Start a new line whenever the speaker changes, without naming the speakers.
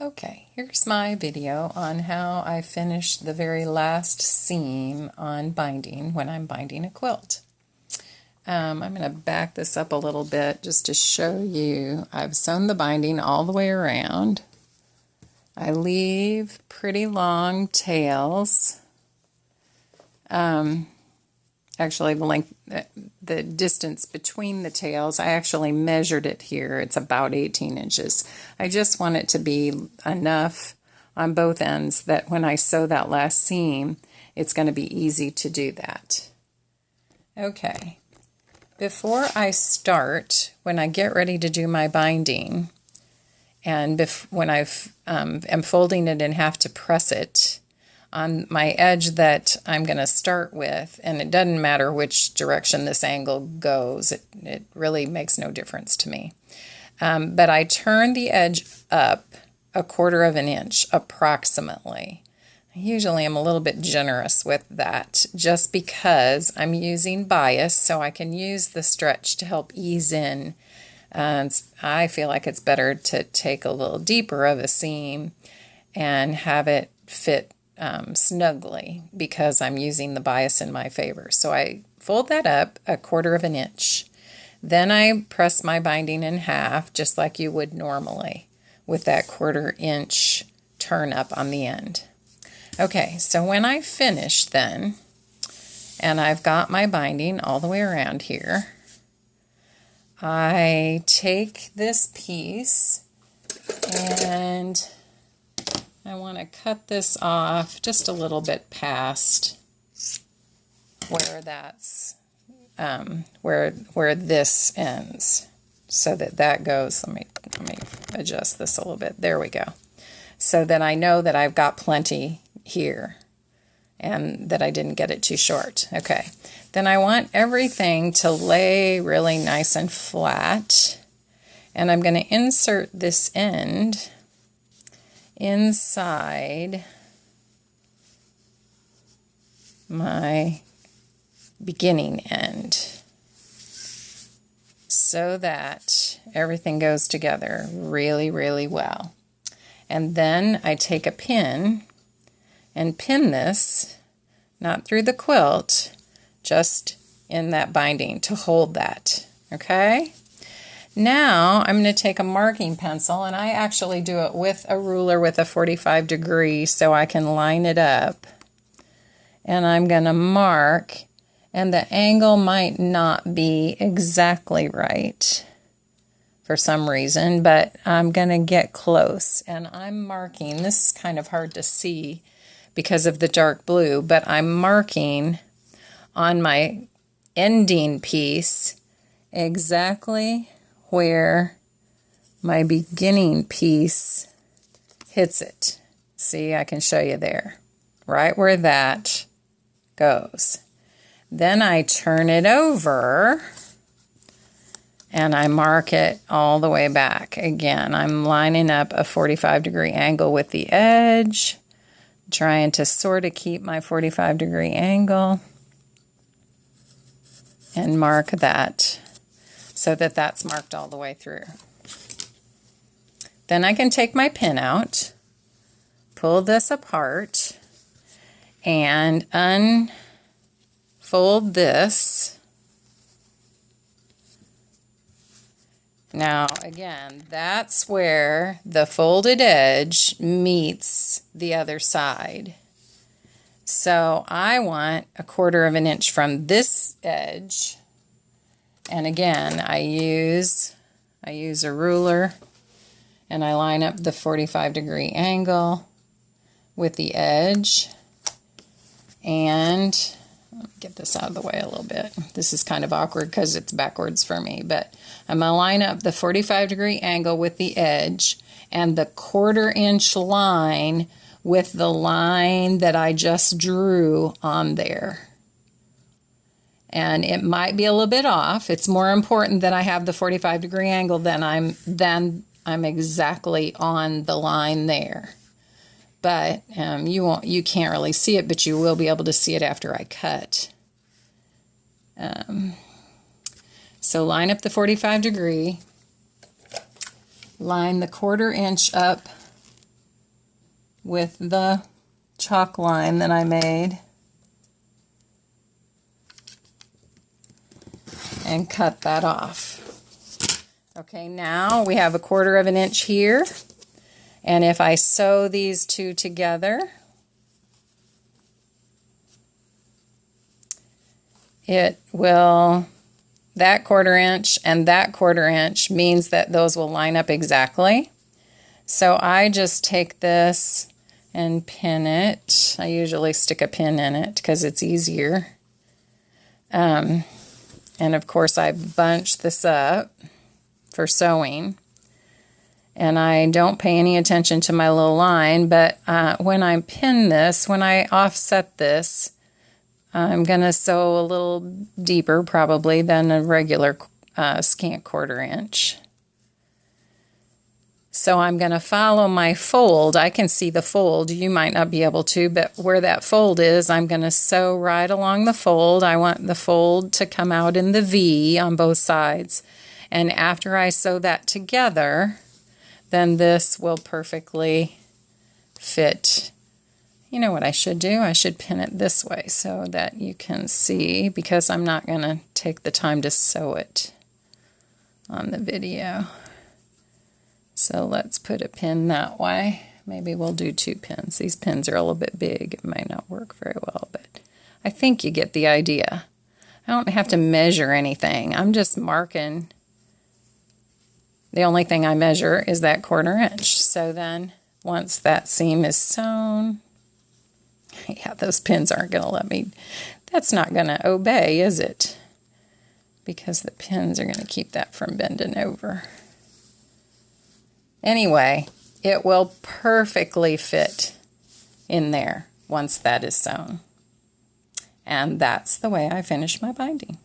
Okay, here's my video on how I finish the very last seam on binding when I'm binding a quilt. I'm going to back this up a little bit just to show you. I've sewn the binding all the way around. I leave pretty long tails. Actually, the distance between the tails, I actually measured it here. It's about 18 inches. I just want it to be enough on both ends that when I sew that last seam, it's going to be easy to do that. Okay, before I start, when I get ready to do my binding, and when I am folding it in half to press it, on my edge that I'm going to start with, and it doesn't matter which direction this angle goes, it really makes no difference to me. But I turn the edge up 1/4 of an inch approximately. I usually am a little bit generous with that just because I'm using bias, so I can use the stretch to help ease in. I feel like it's better to take a little deeper of a seam and have it fit snugly because I'm using the bias in my favor. So I fold that up 1/4 of an inch. Then I press my binding in half just like you would normally with that 1/4 inch turn up on the end. Okay, so when I finish then, and I've got my binding all the way around here, I take this piece and I want to cut this off just a little bit past where that's where this ends, so that goes. Let me adjust this a little bit. There we go. So that I know that I've got plenty here and that I didn't get it too short. Okay. Then I want everything to lay really nice and flat, and I'm going to insert this end inside my beginning end so that everything goes together really, really well. And then I take a pin and pin this, not through the quilt, just in that binding to hold that, okay? Now I'm going to take a marking pencil, and I actually do it with a ruler with a 45 degree so I can line it up. And I'm going to mark, and the angle might not be exactly right for some reason, but I'm going to get close. And I'm marking, this is kind of hard to see because of the dark blue, but I'm marking on my ending piece exactly where my beginning piece hits it. See, I can show you there, right where that goes. Then I turn it over and I mark it all the way back. Again, I'm lining up a 45 degree angle with the edge, trying to sort of keep my 45 degree angle and mark that so that that's marked all the way through. Then I can take my pin out, pull this apart, and unfold this. Now, again, that's where the folded edge meets the other side. So I want 1/4 of an inch from this edge. And again, I use a ruler, and I line up the 45 degree angle with the edge. And let me get this out of the way a little bit. This is kind of awkward because it's backwards for me, but I'm going to line up the 45 degree angle with the edge and the 1/4 inch line with the line that I just drew on there. And it might be a little bit off. It's more important that I have the 45 degree angle than I'm exactly on the line there. But you can't really see it, but you will be able to see it after I cut. So line up the 45 degree, line the 1/4 inch up with the chalk line that I made and cut that off. Okay, now we have 1/4 of an inch here, and if I sew these two together, it will, that 1/4 inch and that 1/4 inch means that those will line up exactly. So I just take this and pin it. I usually stick a pin in it because it's easier. And of course I bunch this up for sewing. And I don't pay any attention to my little line, but when I pin this, when I offset this, I'm going to sew a little deeper probably than a regular scant 1/4 inch. So I'm going to follow my fold. I can see the fold. You might not be able to, but where that fold is, I'm going to sew right along the fold. I want the fold to come out in the V on both sides. And after I sew that together, then this will perfectly fit. You know what I should do? I should pin it this way so that you can see, because I'm not going to take the time to sew it on the video. So let's put a pin that way. Maybe we'll do 2 pins. These pins are a little bit big. It might not work very well, but I think you get the idea. I don't have to measure anything. I'm just marking. The only thing I measure is that 1/4 inch. So then once that seam is sewn, yeah, those pins aren't going to let me, that's not going to obey, is it? Because the pins are going to keep that from bending over. Anyway, it will perfectly fit in there once that is sewn. And that's the way I finish my binding.